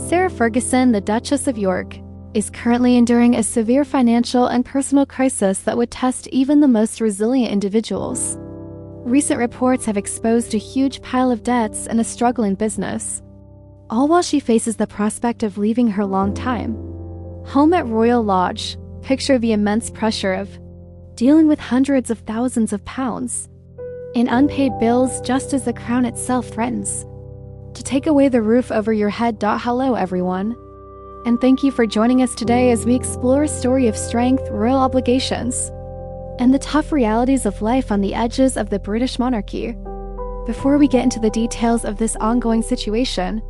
Sarah Ferguson, the Duchess of York, is currently enduring a severe financial and personal crisis that would test even the most resilient individuals. Recent reports have exposed a huge pile of debts and a struggling business, all while she faces the prospect of leaving her long-time home at Royal Lodge. Picture the immense pressure of dealing with hundreds of thousands of pounds in unpaid bills just as the crown itself threatens to take away the roof over your head. Hello everyone, and thank you for joining us today as we explore a story of strength, royal obligations, and the tough realities of life on the edges of the British monarchy. Before we get into the details of this ongoing situation,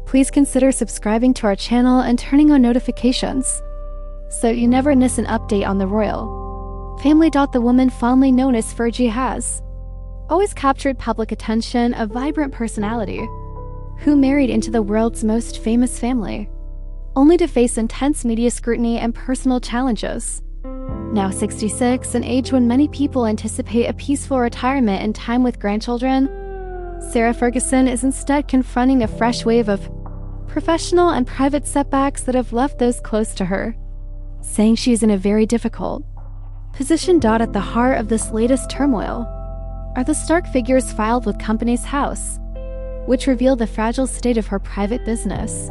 please consider subscribing to our channel and turning on notifications so you never miss an update on the royal family. The woman fondly known as Fergie has always captured public attention, a vibrant personality who married into the world's most famous family, only to face intense media scrutiny and personal challenges. Now 66, an age when many people anticipate a peaceful retirement and time with grandchildren, Sarah Ferguson is instead confronting a fresh wave of professional and private setbacks that have left those close to her saying she is in a very difficult position. At the heart of this latest turmoil are the stark figures filed with Companies House, which reveal the fragile state of her private business.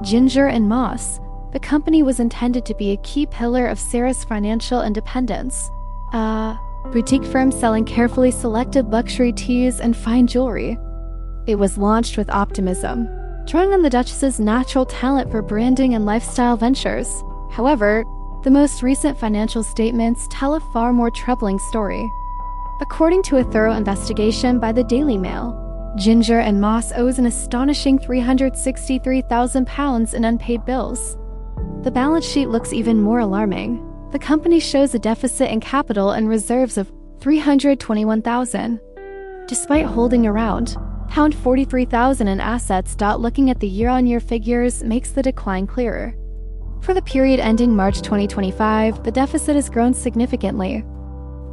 Ginger and Moss, the company was intended to be a key pillar of Sarah's financial independence, a boutique firm selling carefully selected luxury teas and fine jewelry. It was launched with optimism, drawing on the Duchess's natural talent for branding and lifestyle ventures. However, the most recent financial statements tell a far more troubling story. According to a thorough investigation by the Daily Mail, Ginger and Moss owes an astonishing £363,000 in unpaid bills. The balance sheet looks even more alarming. The company shows a deficit in capital and reserves of £321,000, despite holding around £43,000 in assets. Looking at the year-on-year figures makes the decline clearer. For the period ending March 2025, the deficit has grown significantly.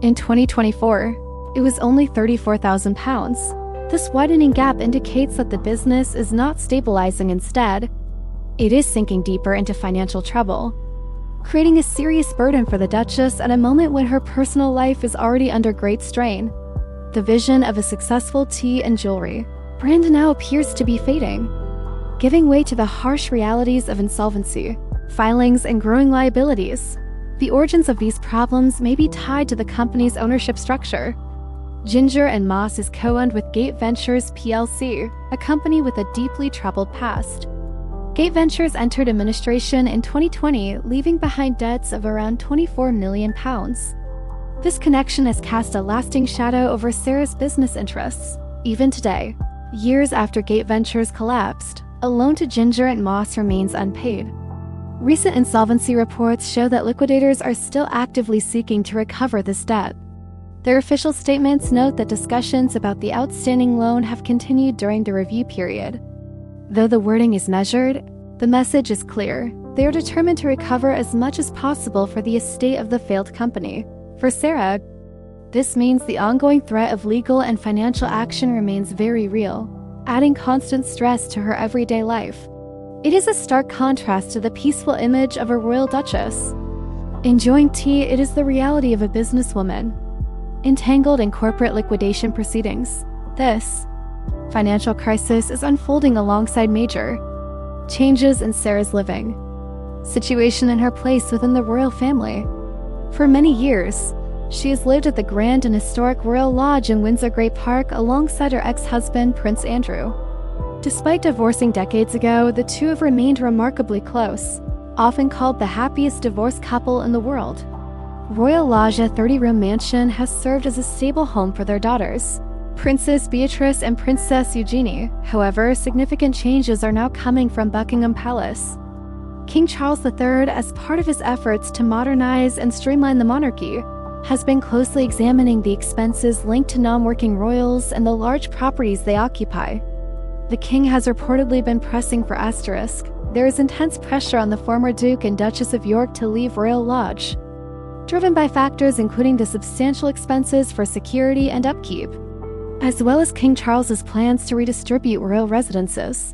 In 2024, it was only £34,000. This widening gap indicates that the business is not stabilizing. Instead, it is sinking deeper into financial trouble, creating a serious burden for the Duchess at a moment when her personal life is already under great strain. The vision of a successful tea and jewelry brand now appears to be fading, giving way to the harsh realities of insolvency filings and growing liabilities. The origins of these problems may be tied to the company's ownership structure. Ginger and Moss is co-owned with Gate Ventures plc, a company with a deeply troubled past. Gate Ventures entered administration in 2020, leaving behind debts of around £24 million. This connection has cast a lasting shadow over Sarah's business interests. Even today, years after Gate Ventures collapsed, a loan to Ginger and Moss remains unpaid. Recent insolvency reports show that liquidators are still actively seeking to recover this debt. Their official statements note that discussions about the outstanding loan have continued during the review period. Though the wording is measured, the message is clear. They are determined to recover as much as possible for the estate of the failed company. For Sarah, this means the ongoing threat of legal and financial action remains very real, adding constant stress to her everyday life. It is a stark contrast to the peaceful image of a royal duchess enjoying tea. It is the reality of a businesswoman entangled in corporate liquidation proceedings. This financial crisis is unfolding alongside major changes in Sarah's living situation and her place within the royal family. For many years, she has lived at the grand and historic Royal Lodge in Windsor Great Park alongside her ex-husband, Prince Andrew. Despite divorcing decades ago, the two have remained remarkably close, often called the happiest divorced couple in the world. Royal Lodge, a 30-room mansion, has served as a stable home for their daughters, Princess Beatrice and Princess Eugenie. However, significant changes are now coming from Buckingham Palace. King Charles III, as part of his efforts to modernize and streamline the monarchy, has been closely examining the expenses linked to non-working royals and the large properties they occupy. The king has reportedly been pressing for asterisk. There is intense pressure on the former Duke and Duchess of York to leave Royal Lodge, driven by factors including the substantial expenses for security and upkeep, as well as King Charles's plans to redistribute royal residences.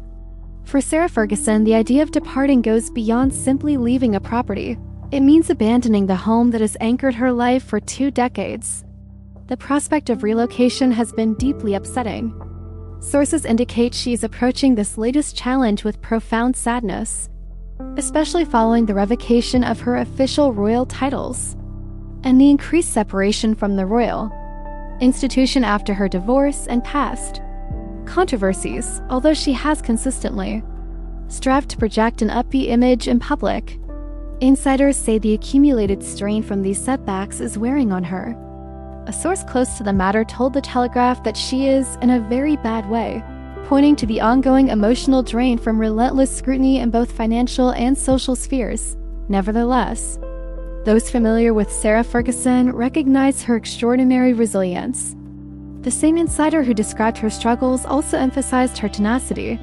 For Sarah Ferguson, the idea of departing goes beyond simply leaving a property. It means abandoning the home that has anchored her life for 2 decades. The prospect of relocation has been deeply upsetting. Sources indicate she is approaching this latest challenge with profound sadness, especially following the revocation of her official royal titles and the increased separation from the royal institution after her divorce and past controversies. Although she has consistently strived to project an upbeat image in public, insiders say the accumulated strain from these setbacks is wearing on her. A source close to the matter told The Telegraph that she is in a very bad way, pointing to the ongoing emotional drain from relentless scrutiny in both financial and social spheres. Nevertheless, those familiar with Sarah Ferguson recognize her extraordinary resilience. The same insider who described her struggles also emphasized her tenacity,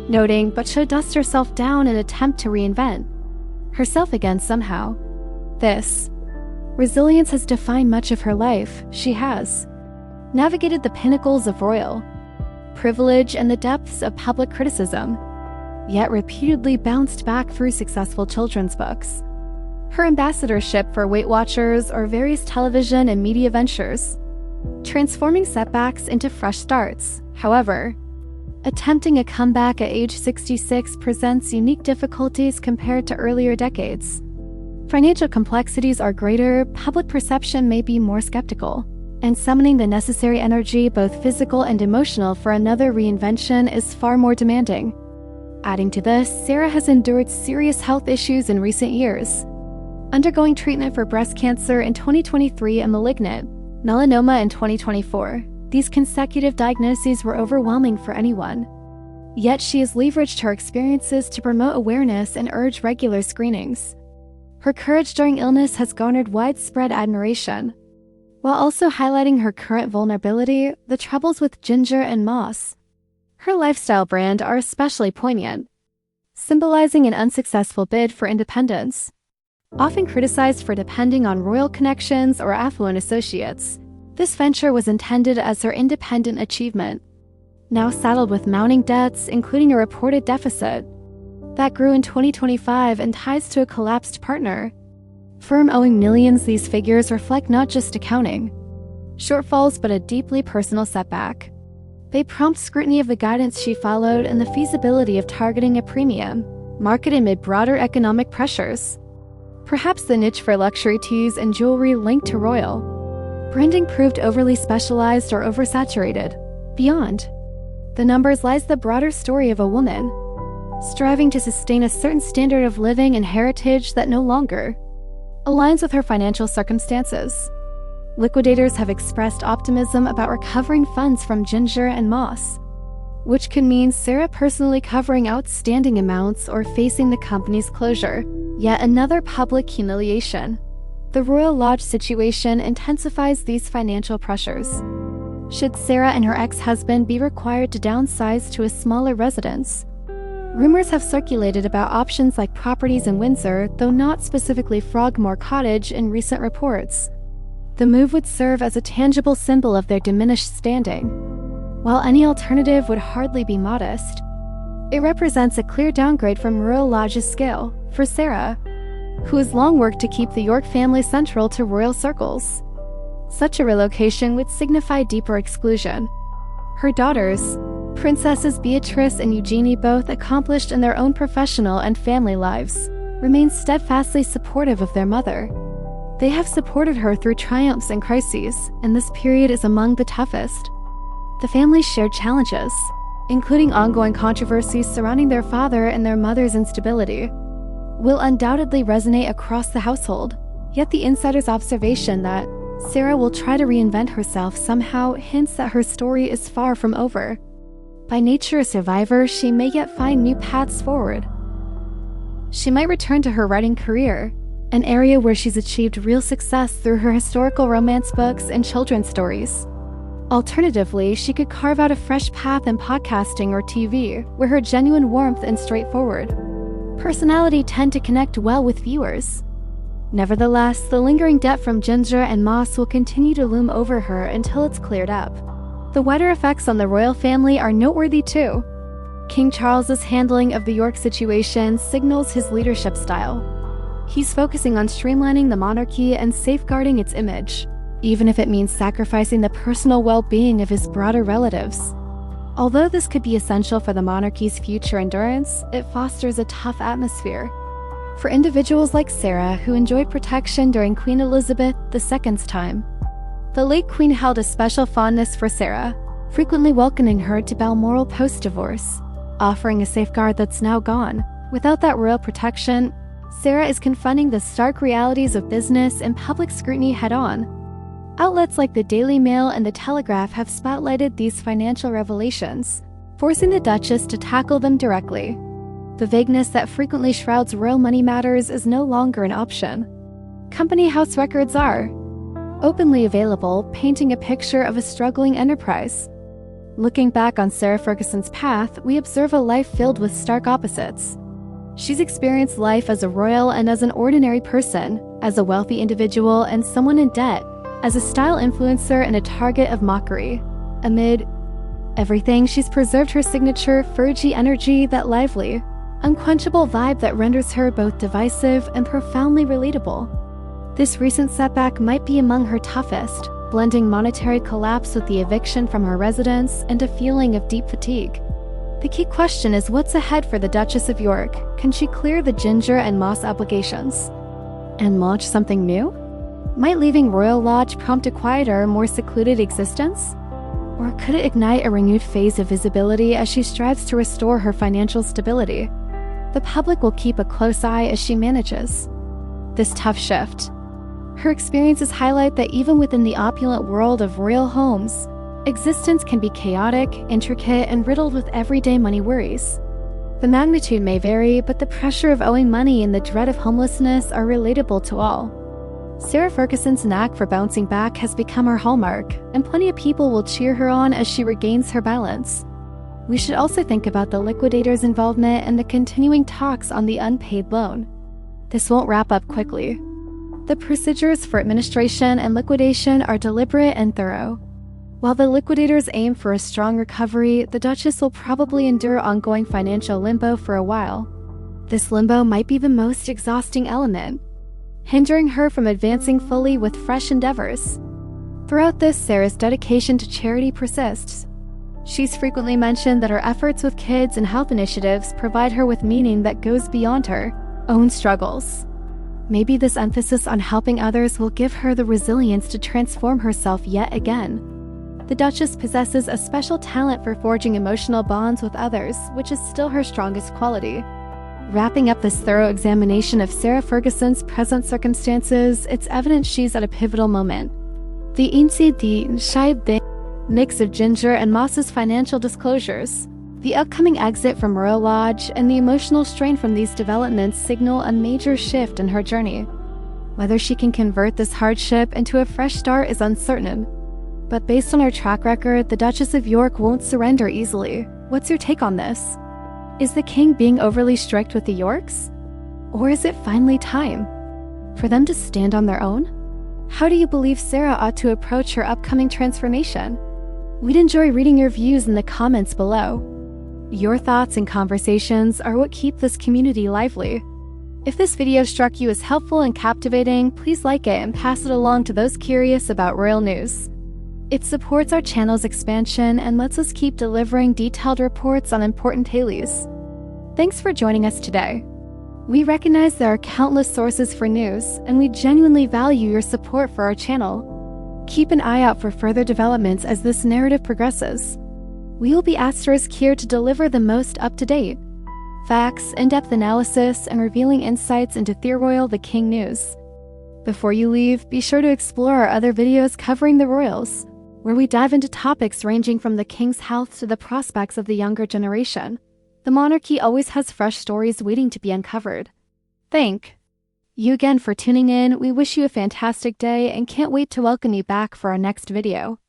noting, "But she'll dust herself down and attempt to reinvent herself again somehow." This resilience has defined much of her life. She has navigated the pinnacles of royal privilege and the depths of public criticism, yet repeatedly bounced back through successful children's books, her ambassadorship for Weight Watchers, or various television and media ventures, transforming setbacks into fresh starts. However, attempting a comeback at age 66 presents unique difficulties compared to earlier decades. Financial complexities are greater, public perception may be more skeptical, and summoning the necessary energy, both physical and emotional, for another reinvention is far more demanding. Adding to this, Sarah has endured serious health issues in recent years, undergoing treatment for breast cancer in 2023 and malignant melanoma in 2024. These consecutive diagnoses were overwhelming for anyone. Yet she has leveraged her experiences to promote awareness and urge regular screenings. Her courage during illness has garnered widespread admiration, while also highlighting her current vulnerability. The troubles with Ginger and Moss, her lifestyle brand, are especially poignant, symbolizing an unsuccessful bid for independence. Often criticized for depending on royal connections or affluent associates, this venture was intended as her independent achievement. Now saddled with mounting debts, including a reported deficit that grew in 2025 and ties to a collapsed partner firm owing millions, these figures reflect not just accounting shortfalls but a deeply personal setback. They prompt scrutiny of the guidance she followed and the feasibility of targeting a premium market amid broader economic pressures. Perhaps the niche for luxury teas and jewelry linked to royal branding proved overly specialized or oversaturated. Beyond the numbers lies the broader story of a woman striving to sustain a certain standard of living and heritage that no longer aligns with her financial circumstances. Liquidators have expressed optimism about recovering funds from Ginger and Moss, which could mean Sarah personally covering outstanding amounts or facing the company's closure. Yet another public humiliation. The Royal Lodge situation intensifies these financial pressures. Should Sarah and her ex-husband be required to downsize to a smaller residence? Rumors have circulated about options like properties in Windsor, though not specifically Frogmore Cottage in recent reports. The move would serve as a tangible symbol of their diminished standing. While any alternative would hardly be modest, it represents a clear downgrade from Royal Lodge's scale. For Sarah, who has long worked to keep the York family central to royal circles, such a relocation would signify deeper exclusion. Her daughters, Princesses Beatrice and Eugenie, both accomplished in their own professional and family lives, remain steadfastly supportive of their mother. They have supported her through triumphs and crises, and this period is among the toughest. The families shared challenges, including ongoing controversies surrounding their father and their mother's instability, will undoubtedly resonate across the household. Yet the insider's observation that Sarah will try to reinvent herself somehow hints that her story is far from over. By nature a survivor, she may yet find new paths forward. She might return to her writing career, an area where she's achieved real success through her historical romance books and children's stories. Alternatively, she could carve out a fresh path in podcasting or TV, where her genuine warmth and straightforward personality tend to connect well with viewers. Nevertheless, the lingering debt from Ginger and Moss will continue to loom over her until it's cleared up. The wider effects on the royal family are noteworthy too. King Charles's handling of the York situation signals his leadership style. He's focusing on streamlining the monarchy and safeguarding its image, even if it means sacrificing the personal well-being of his broader relatives. Although this could be essential for the monarchy's future endurance, it fosters a tough atmosphere. For individuals like Sarah, who enjoyed protection during Queen Elizabeth II's time, the late Queen held a special fondness for Sarah, frequently welcoming her to Balmoral post-divorce, offering a safeguard that's now gone. Without that royal protection, Sarah is confronting the stark realities of business and public scrutiny head-on. Outlets like the Daily Mail and the Telegraph have spotlighted these financial revelations, forcing the Duchess to tackle them directly. The vagueness that frequently shrouds royal money matters is no longer an option. Company house records are openly available, painting a picture of a struggling enterprise. Looking back on Sarah Ferguson's path, we observe a life filled with stark opposites. She's experienced life as a royal and as an ordinary person, as a wealthy individual and someone in debt, as a style influencer and a target of mockery. Amid everything, she's preserved her signature Fergie energy, that lively, unquenchable vibe that renders her both divisive and profoundly relatable. This recent setback might be among her toughest, blending monetary collapse with the eviction from her residence and a feeling of deep fatigue. The key question is, what's ahead for the Duchess of York? Can she clear the Ginger and Moss obligations and launch something new? Might leaving Royal Lodge prompt a quieter, more secluded existence? Or could it ignite a renewed phase of visibility as she strives to restore her financial stability? The public will keep a close eye as she manages this tough shift. Her experiences highlight that even within the opulent world of royal homes, existence can be chaotic, intricate, and riddled with everyday money worries. The magnitude may vary, but the pressure of owing money and the dread of homelessness are relatable to all. Sarah Ferguson's knack for bouncing back has become her hallmark, and plenty of people will cheer her on as she regains her balance. We should also think about the liquidator's involvement and the continuing talks on the unpaid loan. This won't wrap up quickly. The procedures for administration and liquidation are deliberate and thorough. While the liquidators aim for a strong recovery, the Duchess will probably endure ongoing financial limbo for a while. This limbo might be the most exhausting element, hindering her from advancing fully with fresh endeavors. Throughout this, Sarah's dedication to charity persists. She's frequently mentioned that her efforts with kids and health initiatives provide her with meaning that goes beyond her own struggles. Maybe this emphasis on helping others will give her the resilience to transform herself yet again. The Duchess possesses a special talent for forging emotional bonds with others, which is still her strongest quality. Wrapping up this thorough examination of Sarah Ferguson's present circumstances, it's evident she's at a pivotal moment. The mix of Ginger and Moss's financial disclosures, the upcoming exit from Royal Lodge, and the emotional strain from these developments signal a major shift in her journey. Whether she can convert this hardship into a fresh start is uncertain. But based on her track record, the Duchess of York won't surrender easily. What's your take on this? Is the king being overly strict with the Yorks? Or is it finally time for them to stand on their own? How do you believe Sarah ought to approach her upcoming transformation? We'd enjoy reading your views in the comments below. Your thoughts and conversations are what keep this community lively. If this video struck you as helpful and captivating, please like it and pass it along to those curious about royal news. It supports our channel's expansion and lets us keep delivering detailed reports on important dailies. Thanks for joining us today. We recognize there are countless sources for news, and we genuinely value your support for our channel. Keep an eye out for further developments as this narrative progresses. We will be asterisk here to deliver the most up-to-date facts, in-depth analysis, and revealing insights into Turmoil the King news. Before you leave, be sure to explore our other videos covering the royals, where we dive into topics ranging from the king's health to the prospects of the younger generation. The monarchy always has fresh stories waiting to be uncovered. Thank you again for tuning in. We wish you a fantastic day and can't wait to welcome you back for our next video.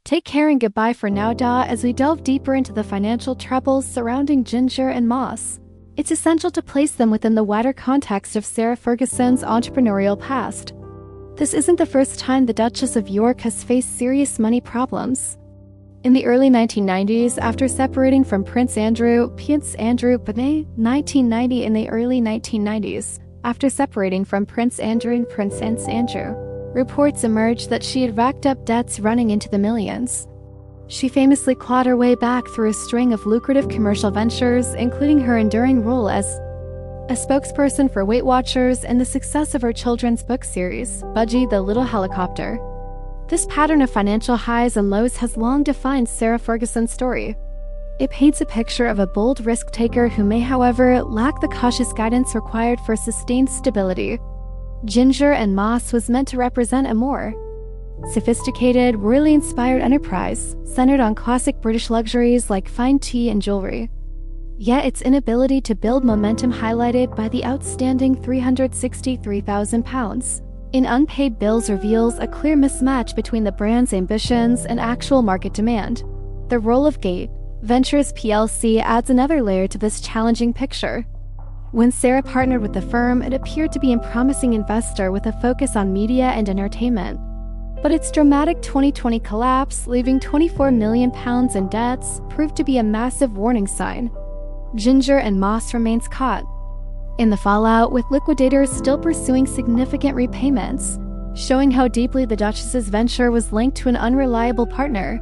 Take care and goodbye for now, as we delve deeper into the financial troubles surrounding Ginger and Moss. It's essential to place them within the wider context of Sarah Ferguson's entrepreneurial past. This isn't the first time the Duchess of York has faced serious money problems. In the early 1990s, after separating from Prince Andrew, reports emerged that she had racked up debts running into the millions. She famously clawed her way back through a string of lucrative commercial ventures, including her enduring role as a spokesperson for Weight Watchers and the success of her children's book series, Budgie the Little Helicopter. This pattern of financial highs and lows has long defined Sarah Ferguson's story. It paints a picture of a bold risk-taker who may, however, lack the cautious guidance required for sustained stability. Ginger and Moss was meant to represent a more sophisticated, royally inspired enterprise, centered on classic British luxuries like fine tea and jewelry. Yet its inability to build momentum highlighted by the outstanding £363,000 in unpaid bills reveals a clear mismatch between the brand's ambitions and actual market demand. The role of Gate Ventures plc adds another layer to this challenging picture. When Sarah partnered with the firm, it appeared to be a promising investor with a focus on media and entertainment. But its dramatic 2020 collapse, leaving £24 million in debts, proved to be a massive warning sign. Ginger and Moss remains caught in the fallout, with liquidators still pursuing significant repayments, showing how deeply the Duchess's venture was linked to an unreliable partner.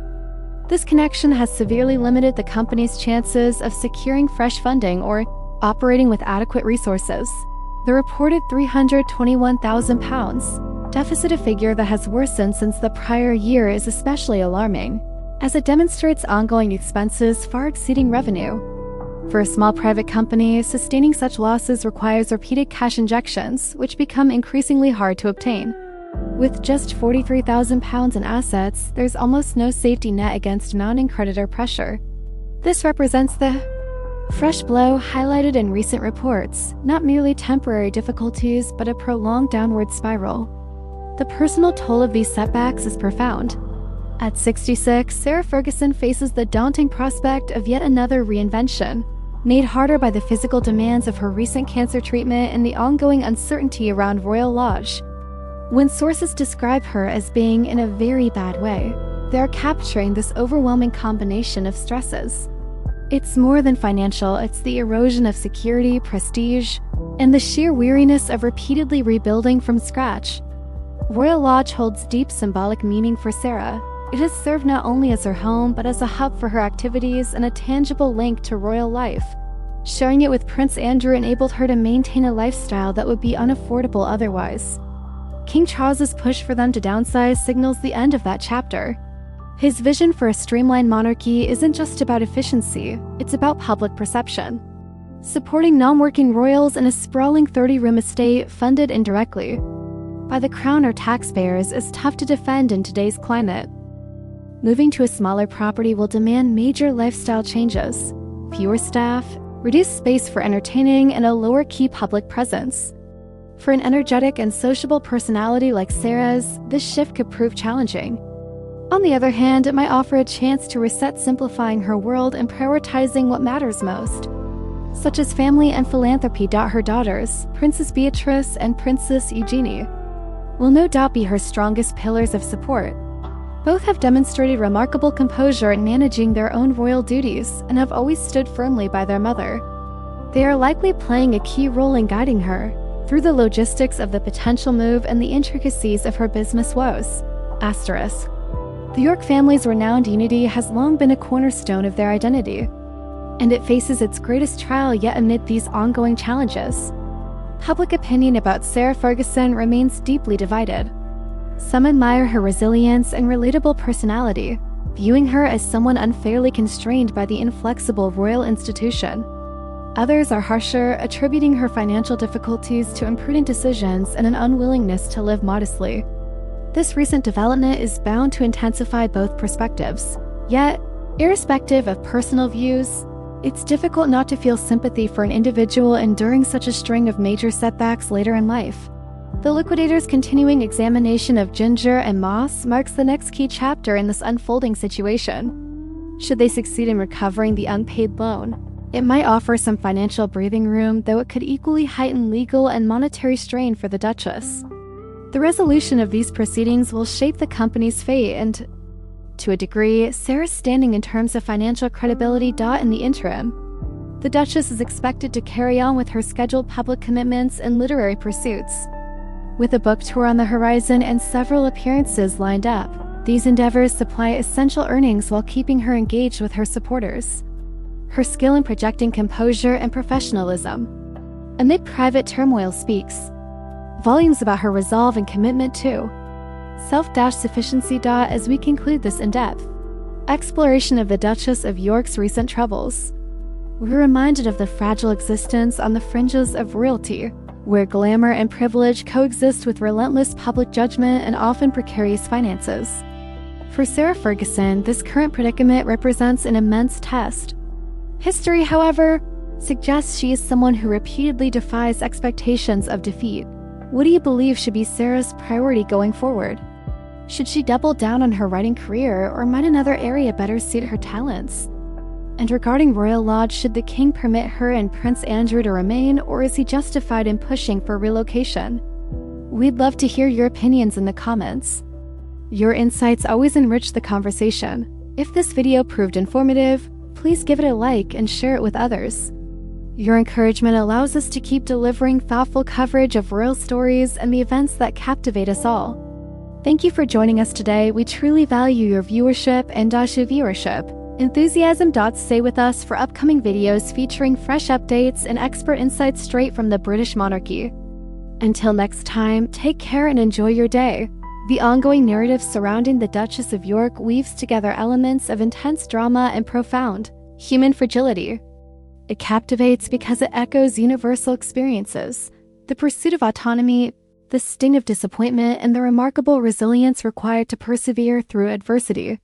This connection has severely limited the company's chances of securing fresh funding or operating with adequate resources. The reported £321,000 deficit, a figure that has worsened since the prior year, is especially alarming, as it demonstrates ongoing expenses far exceeding revenue. For a small private company, sustaining such losses requires repeated cash injections, which become increasingly hard to obtain. With just £43,000 in assets, there's almost no safety net against mounting creditor pressure. This represents the fresh blow highlighted in recent reports, not merely temporary difficulties, but a prolonged downward spiral. The personal toll of these setbacks is profound. At 66, Sarah Ferguson faces the daunting prospect of yet another reinvention, made harder by the physical demands of her recent cancer treatment and the ongoing uncertainty around Royal Lodge. When sources describe her as being in a very bad way, they are capturing this overwhelming combination of stresses. It's more than financial, it's the erosion of security, prestige, and the sheer weariness of repeatedly rebuilding from scratch. Royal Lodge holds deep symbolic meaning for Sarah. It has served not only as her home, but as a hub for her activities and a tangible link to royal life. Sharing it with Prince Andrew enabled her to maintain a lifestyle that would be unaffordable otherwise. King Charles's push for them to downsize signals the end of that chapter. His vision for a streamlined monarchy isn't just about efficiency, it's about public perception. Supporting non-working royals in a sprawling 30-room estate funded indirectly by the crown or taxpayers is tough to defend in today's climate. Moving to a smaller property will demand major lifestyle changes: fewer staff, reduced space for entertaining, and a lower-key public presence. For an energetic and sociable personality like Sarah's, this shift could prove challenging. On the other hand, it might offer a chance to reset, simplifying her world and prioritizing what matters most, such as family and philanthropy. Her daughters, Princess Beatrice and Princess Eugenie, will no doubt be her strongest pillars of support. Both have demonstrated remarkable composure in managing their own royal duties and have always stood firmly by their mother. They are likely playing a key role in guiding her through the logistics of the potential move and the intricacies of her business woes. Asterisk. The York family's renowned unity has long been a cornerstone of their identity, and it faces its greatest trial yet amid these ongoing challenges. Public opinion about Sarah Ferguson remains deeply divided. Some admire her resilience and relatable personality, viewing her as someone unfairly constrained by the inflexible royal institution. Others are harsher, attributing her financial difficulties to imprudent decisions and an unwillingness to live modestly. This recent development is bound to intensify both perspectives. Yet, irrespective of personal views, it's difficult not to feel sympathy for an individual enduring such a string of major setbacks later in life. The liquidator's continuing examination of Ginger and Moss marks the next key chapter in this unfolding situation. Should they succeed in recovering the unpaid loan, it might offer some financial breathing room, though it could equally heighten legal and monetary strain for the Duchess. The resolution of these proceedings will shape the company's fate, and to a degree, Sarah's standing in terms of financial credibility. In the interim, the Duchess is expected to carry on with her scheduled public commitments and literary pursuits. With a book tour on the horizon and several appearances lined up, these endeavors supply essential earnings while keeping her engaged with her supporters. Her skill in projecting composure and professionalism amid private turmoil speaks volumes about her resolve and commitment to self-sufficiency. As we conclude this in-depth exploration of the Duchess of York's recent troubles, we're reminded of the fragile existence on the fringes of royalty, where glamour and privilege coexist with relentless public judgment and often precarious finances. For Sarah Ferguson, this current predicament represents an immense test. History, however, suggests she is someone who repeatedly defies expectations of defeat. What do you believe should be Sarah's priority going forward? Should she double down on her writing career, or might another area better suit her talents? And regarding Royal Lodge, should the king permit her and Prince Andrew to remain, or is he justified in pushing for relocation? We'd love to hear your opinions in the comments. Your insights always enrich the conversation. If this video proved informative, please give it a like and share it with others. Your encouragement allows us to keep delivering thoughtful coverage of royal stories and the events that captivate us all. Thank you for joining us today. We truly value your viewership and viewership enthusiasm. Stay with us for upcoming videos featuring fresh updates and expert insights straight from the British monarchy. Until next time, take care and enjoy your day. The ongoing narrative surrounding the Duchess of York weaves together elements of intense drama and profound human fragility. It captivates because it echoes universal experiences, the pursuit of autonomy, the sting of disappointment, and the remarkable resilience required to persevere through adversity.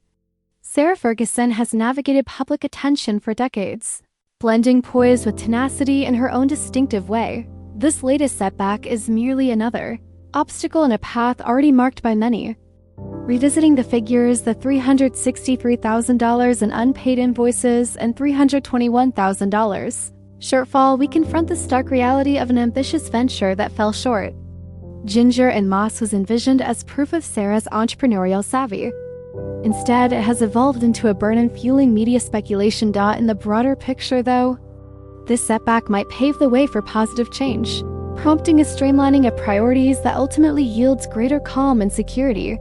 Sarah Ferguson has navigated public attention for decades, blending poise with tenacity in her own distinctive way. This latest setback is merely another obstacle in a path already marked by many. Revisiting the figures, the $363,000 in unpaid invoices and $321,000 shortfall, we confront the stark reality of an ambitious venture that fell short. Ginger and Moss was envisioned as proof of Sarah's entrepreneurial savvy. Instead, it has evolved into a burden fueling media speculation. In the broader picture, though, this setback might pave the way for positive change, prompting a streamlining of priorities that ultimately yields greater calm and security.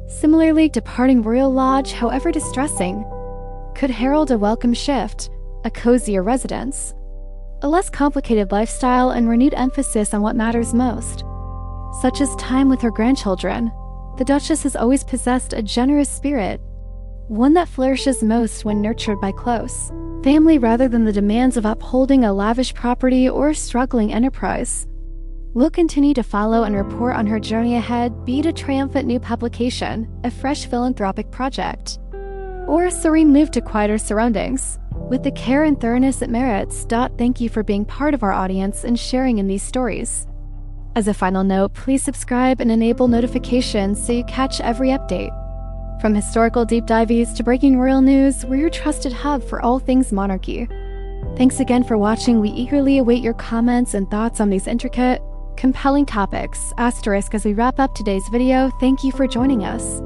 Similarly, departing Royal Lodge, however distressing, could herald a welcome shift, a cozier residence, a less complicated lifestyle, and renewed emphasis on what matters most, such as time with her grandchildren. The Duchess has always possessed a generous spirit, one that flourishes most when nurtured by close family rather than the demands of upholding a lavish property or a struggling enterprise. We'll continue to follow and report on her journey ahead, be it a triumphant new publication, a fresh philanthropic project, or a serene move to quieter surroundings, with the care and thoroughness it merits. Thank you for being part of our audience and sharing in these stories. As a final note, please subscribe and enable notifications so you catch every update. From historical deep dives to breaking royal news, we're your trusted hub for all things monarchy. Thanks again for watching. We eagerly await your comments and thoughts on these intricate, compelling topics. As we wrap up today's video, thank you for joining us.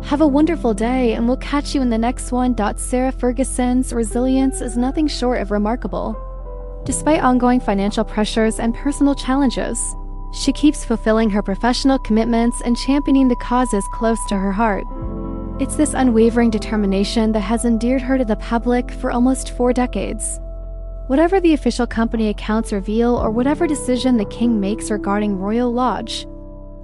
Have a wonderful day, and we'll catch you in the next one. Sarah Ferguson's resilience is nothing short of remarkable. Despite ongoing financial pressures and personal challenges, she keeps fulfilling her professional commitments and championing the causes close to her heart. It's this unwavering determination that has endeared her to the public for almost 4 decades. Whatever the official company accounts reveal or whatever decision the king makes regarding Royal Lodge,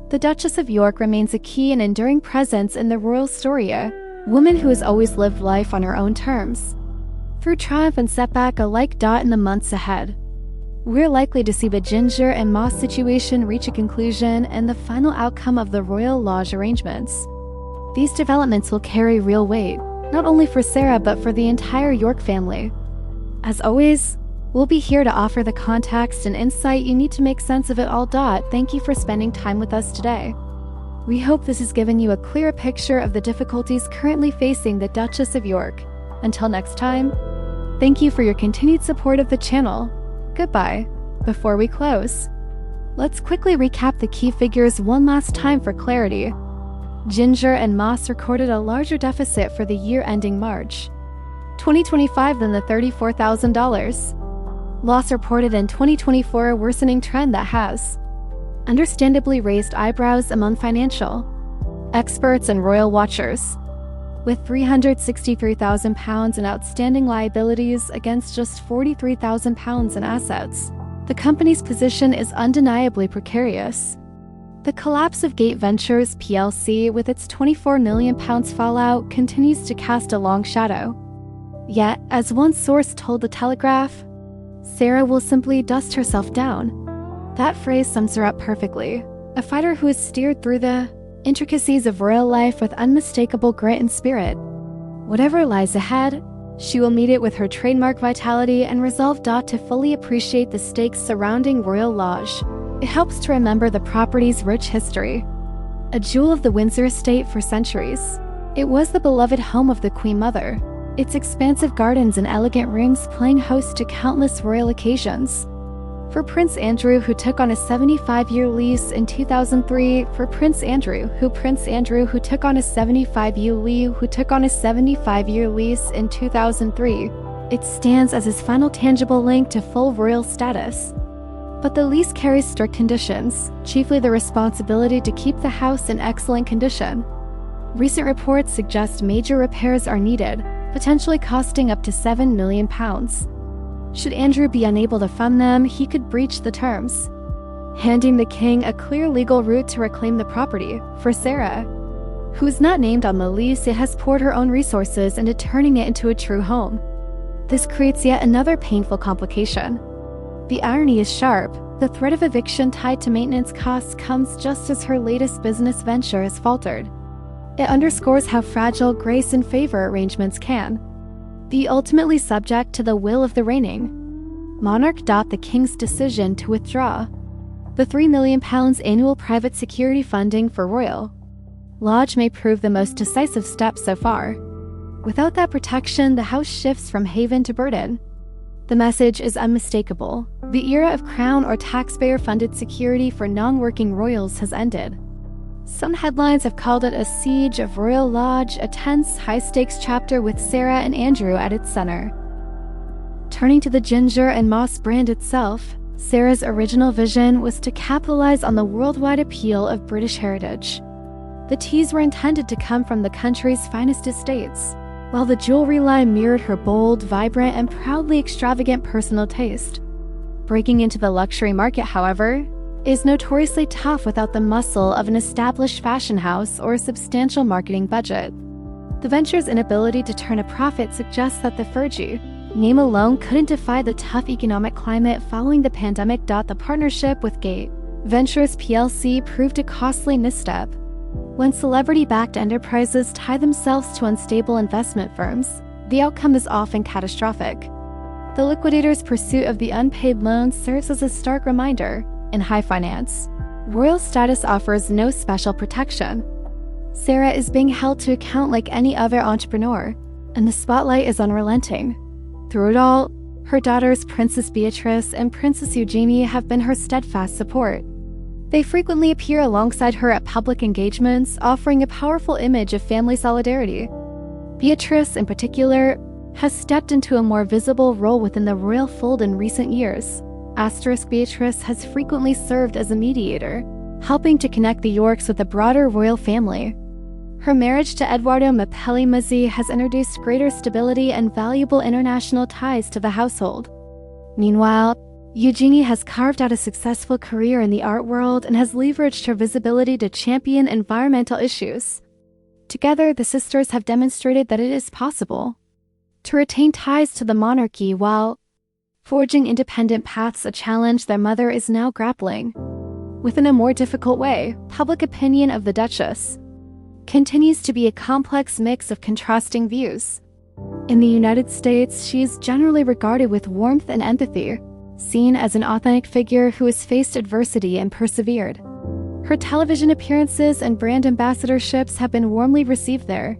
the Duchess of York remains a key and enduring presence in the royal story, a woman who has always lived life on her own terms, through triumph and setback alike. In the months ahead, we're likely to see the Ginger and Moss situation reach a conclusion and the final outcome of the Royal Lodge arrangements. These developments will carry real weight, not only for Sarah but for the entire York family. As always, we'll be here to offer the context and insight you need to make sense of it all. Thank you for spending time with us today. We hope this has given you a clearer picture of the difficulties currently facing the Duchess of York. Until next time, thank you for your continued support of the channel. Goodbye. Before we close, let's quickly recap the key figures one last time for clarity. Ginger and Moss recorded a larger deficit for the year ending March 2025 than the $34,000 loss reported in 2024, a worsening trend that has understandably raised eyebrows among financial experts and royal watchers. With £363,000 in outstanding liabilities against just £43,000 in assets, the company's position is undeniably precarious. The collapse of Gate Ventures plc with its £24 million fallout continues to cast a long shadow. Yet, as one source told The Telegraph, Sarah will simply dust herself down. That phrase sums her up perfectly. A fighter who has steered through the intricacies of royal life with unmistakable grit and spirit. Whatever lies ahead, she will meet it with her trademark vitality and resolve to fully appreciate the stakes surrounding Royal Lodge. It helps to remember the property's rich history. A jewel of the Windsor estate for centuries, it was the beloved home of the Queen Mother, its expansive gardens and elegant rooms playing host to countless royal occasions. For Prince Andrew, who took on a 75-year lease in 2003, for Prince Andrew, who took on a 75-year lease in 2003, it stands as his final tangible link to full royal status. But the lease carries strict conditions, chiefly the responsibility to keep the house in excellent condition. Recent reports suggest major repairs are needed, potentially costing up to £7 million. Should Andrew be unable to fund them, he could breach the terms, handing the king a clear legal route to reclaim the property. For Sarah, who is not named on the lease, it has poured her own resources into turning it into a true home. This creates yet another painful complication. The irony is sharp. The threat of eviction tied to maintenance costs comes just as her latest business venture has faltered. It underscores how fragile grace and favor arrangements can be ultimately subject to the will of the reigning monarch. The king's decision to withdraw the £3 million annual private security funding for Royal Lodge may prove the most decisive step so far. Without that protection, the house shifts from haven to burden. The message is unmistakable. The era of crown or taxpayer-funded security for non-working royals has ended. Some headlines have called it a siege of Royal Lodge, a tense, high-stakes chapter with Sarah and Andrew at its center. Turning to the Ginger and Moss brand itself, Sarah's original vision was to capitalize on the worldwide appeal of British heritage. The teas were intended to come from the country's finest estates, while the jewelry line mirrored her bold, vibrant, and proudly extravagant personal taste. Breaking into the luxury market, however, is notoriously tough without the muscle of an established fashion house or a substantial marketing budget. The venture's inability to turn a profit suggests that the Fergie name alone couldn't defy the tough economic climate following the pandemic. The partnership with Gate Ventures plc proved a costly misstep. When celebrity-backed enterprises tie themselves to unstable investment firms, the outcome is often catastrophic. The liquidator's pursuit of the unpaid loan serves as a stark reminder. In high finance, royal status offers no special protection. Sarah is being held to account like any other entrepreneur, and the spotlight is unrelenting. Through it all, her daughters Princess Beatrice and Princess Eugenie have been her steadfast support. They frequently appear alongside her at public engagements, offering a powerful image of family solidarity. Beatrice, in particular, has stepped into a more visible role within the royal fold in recent years. Beatrice has frequently served as a mediator, helping to connect the Yorks with the broader royal family. Her marriage to Edoardo Mapelli-Muzzi has introduced greater stability and valuable international ties to the household. Meanwhile, Eugenie has carved out a successful career in the art world and has leveraged her visibility to champion environmental issues. Together, the sisters have demonstrated that it is possible to retain ties to the monarchy while forging independent paths, a challenge their mother is now grappling with in a more difficult way. Public opinion of the Duchess continues to be a complex mix of contrasting views. In the United States, she is generally regarded with warmth and empathy, seen as an authentic figure who has faced adversity and persevered. Her television appearances and brand ambassadorships have been warmly received there.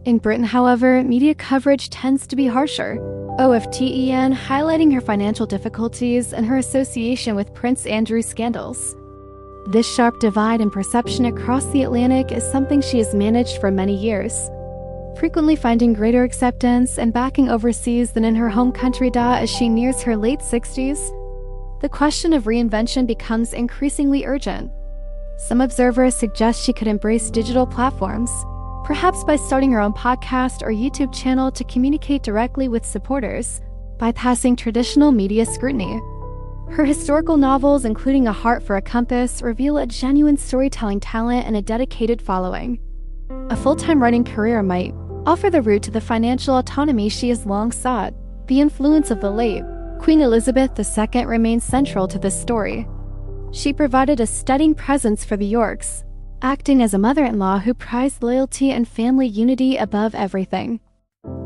In Britain, however, media coverage tends to be harsher, highlighting her financial difficulties and her association with Prince Andrew's scandals. This sharp divide in perception across the Atlantic is something she has managed for many years, frequently finding greater acceptance and backing overseas than in her home country as she nears her late 60s. The question of reinvention becomes increasingly urgent. Some observers suggest she could embrace digital platforms, perhaps by starting her own podcast or YouTube channel to communicate directly with supporters, bypassing traditional media scrutiny. Her historical novels, including A Heart for a Compass, reveal a genuine storytelling talent and a dedicated following. A full-time writing career might offer the route to the financial autonomy she has long sought. The influence of the late Queen Elizabeth II remains central to this story. She provided a steadying presence for the Yorks, acting as a mother-in-law who prized loyalty and family unity above everything.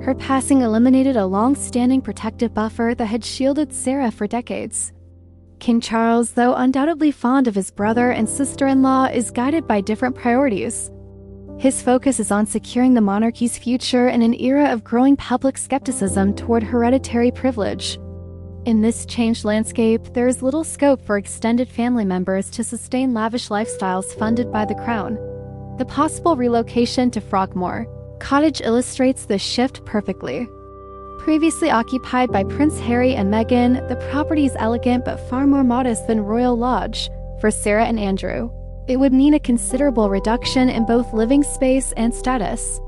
Her passing eliminated a long-standing protective buffer that had shielded Sarah for decades. King Charles, though undoubtedly fond of his brother and sister-in-law, is guided by different priorities. His focus is on securing the monarchy's future in an era of growing public skepticism toward hereditary privilege. In this changed landscape, there is little scope for extended family members to sustain lavish lifestyles funded by the crown. The possible relocation to Frogmore Cottage illustrates this shift perfectly. Previously occupied by Prince Harry and Meghan, the property is elegant but far more modest than Royal Lodge for Sarah and Andrew. It would mean a considerable reduction in both living space and status.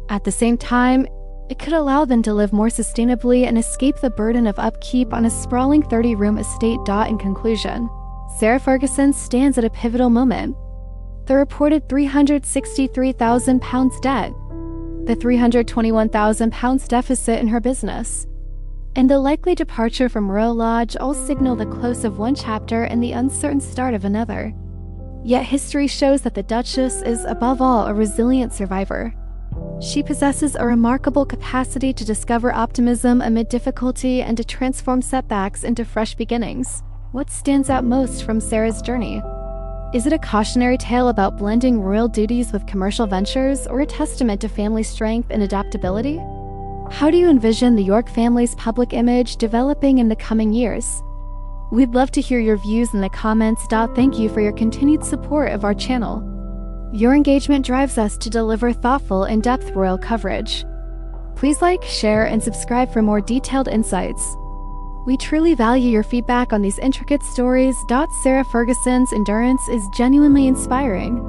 At the same time, it could allow them to live more sustainably and escape the burden of upkeep on a sprawling 30-room estate. In conclusion, Sarah Ferguson stands at a pivotal moment. The reported £363,000 debt, the £321,000 deficit in her business, and the likely departure from Royal Lodge all signal the close of one chapter and the uncertain start of another. Yet history shows that the Duchess is, above all, a resilient survivor. She possesses a remarkable capacity to discover optimism amid difficulty and to transform setbacks into fresh beginnings. What stands out most from Sarah's journey? Is it a cautionary tale about blending royal duties with commercial ventures, or a testament to family strength and adaptability? How do you envision the York family's public image developing in the coming years? We'd love to hear your views in the comments. Thank you for your continued support of our channel. Your engagement drives us to deliver thoughtful, in-depth royal coverage. Please like, share, and subscribe for more detailed insights. We truly value your feedback on these intricate stories. Sarah Ferguson's endurance is genuinely inspiring.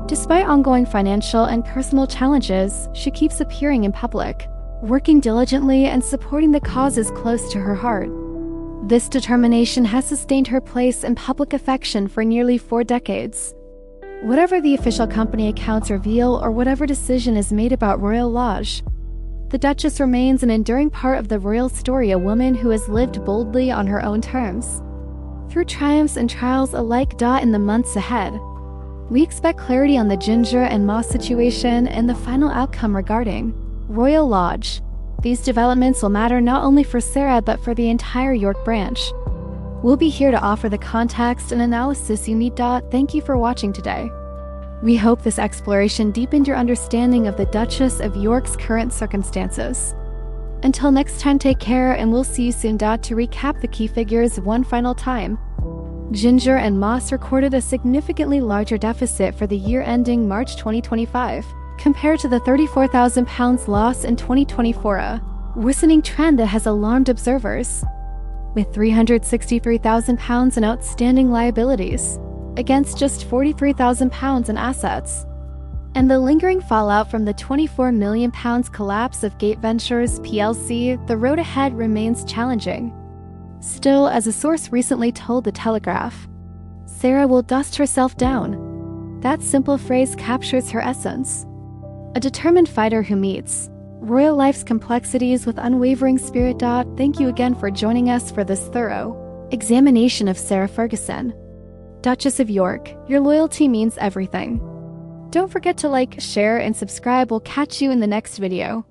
Despite ongoing financial and personal challenges, she keeps appearing in public, working diligently and supporting the causes close to her heart. This determination has sustained her place in public affection for nearly 4 decades. Whatever the official company accounts reveal or whatever decision is made about Royal Lodge, the Duchess remains an enduring part of the royal story, a woman who has lived boldly on her own terms, through triumphs and trials alike. In the months ahead, we expect clarity on the Ginger and Moss situation and the final outcome regarding Royal Lodge. These developments will matter not only for Sarah but for the entire York branch. We'll be here to offer the context and analysis you need. Thank you for watching today. We hope this exploration deepened your understanding of the Duchess of York's current circumstances. Until next time, take care, and we'll see you soon. To recap the key figures one final time, Ginger and Moss recorded a significantly larger deficit for the year ending March 2025, compared to the £34,000 loss in 2024, a worsening trend that has alarmed observers. With £363,000 in outstanding liabilities, against just £43,000 in assets, and the lingering fallout from the £24 million collapse of Gate Ventures plc, the road ahead remains challenging. Still, as a source recently told The Telegraph, Sarah will dust herself down. That simple phrase captures her essence. A determined fighter who meets royal life's complexities with unwavering spirit. Thank you again for joining us for this thorough examination of Sarah Ferguson, Duchess of York. Your loyalty means everything. Don't forget to like, share, and subscribe. We'll catch you in the next video.